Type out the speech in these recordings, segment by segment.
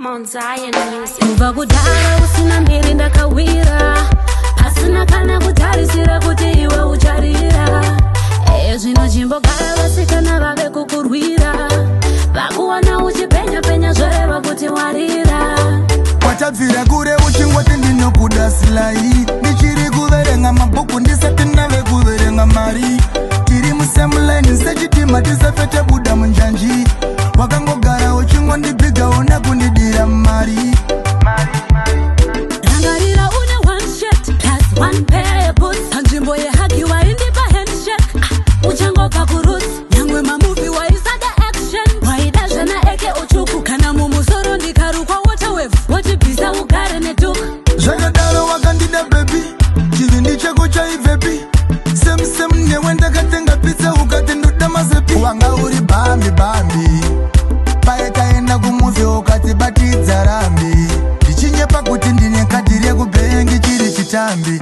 Mount Zion Music. Kuva kudara usina mbiri ndakawira, pasina kana kutarisira kuti iwe ucharira. Zvino chimbogara vasikana vave kukurwira, vakuwana uchipenya penya zvoreva kuti warira. Watabvira kure uchingoti ndinokuda silai, ndichiri kuverenga mabhuku ndisati ndave kuverenga mari. Tiri musemulaini sechitima tisafete buda munjanji, wakangogara uchingondibhiga una kundidira mari. Rangarira une one shirt plus one pair of boots, panzvimbo yehagi waindipa handshake. Uchangobva kuroots, nyangwe mamuvi waisada action. Waida zvana eke uchuku, kana mumusoro ndikarukwa water wave, wotibvisa ugare nedhuku. Zvakadaro wakandida baby, chivindi chako chaivepi. Sem newe ndakatenga pizza ukati ndoda mazepi. Wanga uri bambi bambi, paekaenda kumuvi ukati batidza rambi. Ndichinyepa kuti ndine kadhi rekubhengi chiri chitambi.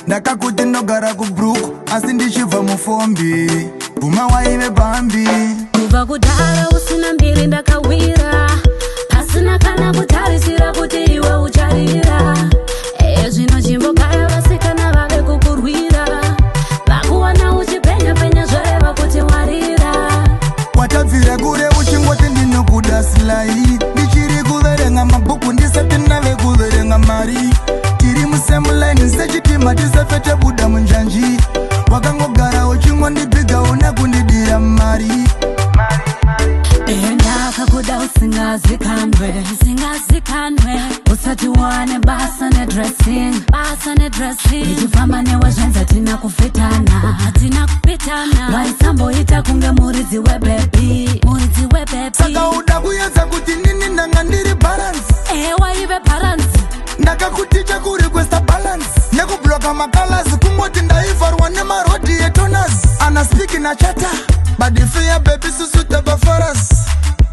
Ndakakuti ndogara kubruku asi ndichibva mufombi, bvuma waive bambi. Kuva kudara usina mbiri ndakawira, pasina kana kutarisira kuti iwe ucharira. Zvino chimbogara vasikana vave kukurwira, vakuwana uchipenya penya zvoreva kuti warira. Watabvira kure uchingoti ndinokuda silai, ndichiri kuverenga mabhuku ndisati ndave kuverenga mari. Tiri musemulaini sechitima tisafete buda munjanji, wakangogara uchingondibhiga una kundidira mari. Ndakakuda usingazikanwe, usati wane basa nedressing. Ndichifamba newe zvenza tina kufitana, waisamboita kunge muridzi webebi. Saka uda kuedza kuti nini ndanga ndiri balance. Waive balance. Ndakakuticha kurequesta balance, nekubloka makalazi kungoti ndaivharwa nemarodi etonas. Ana speaking na chata, but if ya baby susu tavafaras.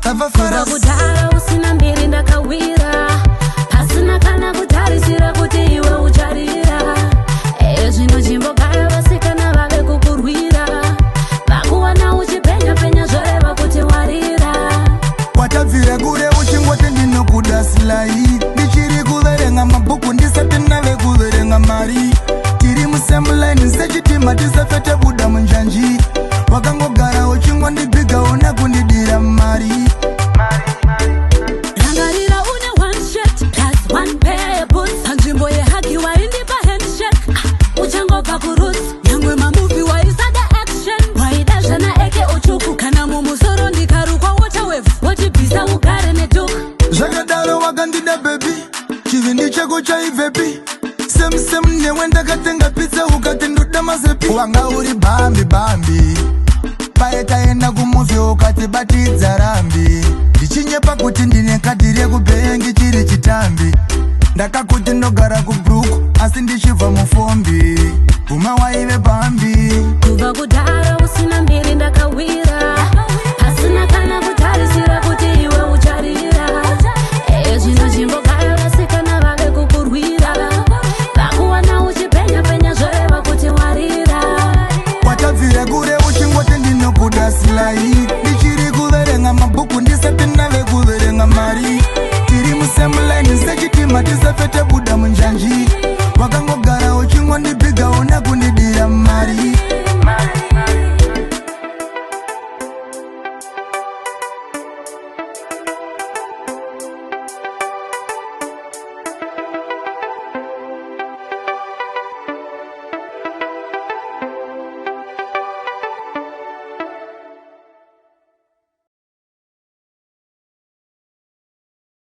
Kuva kudara usina mbiri ndakawira, pasina kana kutarisira kuti iwe ucharira. Zvino chimbogara vasikana vave kukurwira, vakuwana uchipenya penya zvoreva kuti warira. Watabvira kure uchingoti ndinokuda silai, ndichiri kuverenga mabhuku ndisati ndave kuverenga mari. Tiri musemulaini sechitima tisafete buda munjanji, wakangogara uchingondibhiga una kundidira mari. Rangarira une one shirt plus one pair of boots, panzvimbo yehagi waindipa handshake. Uchangobva kuroots, nyangwe mamuvi waisada action. Waida zvana eke uchuku, kana mumusoro ndikarukwa water wave, wotibvisa ugare nedhuku. Zvakadaro wakandida baby, chivindi chako chaivepi. Sem newe ndakatenga pizza ukati ndoda mazepi. Wanga uri bambi bambi, paekaenda kumuvi ukati batidza rambi. Ndichinyepa kuti ndine kadhi rekubhengi chiri chitambi. Ndakakuti ndogara kubruku asi ndichibva mufombi, bvuma waive bambi. Kuva kudara usina mbiri ndakawira, pasina kana kutarisira kuti iwe ucharira. Zvino chimbogara vasikana vave kukurwira, vakuwana uchipenya penya zvoreva kuti warira. Watabvira kure uchingoti ndinokuda silai, ndichiri kuverenga mabhuku ndisati ndave kuverenga mari. Tiri musemulaini sechitima tisafete buda munjanji, wakangogara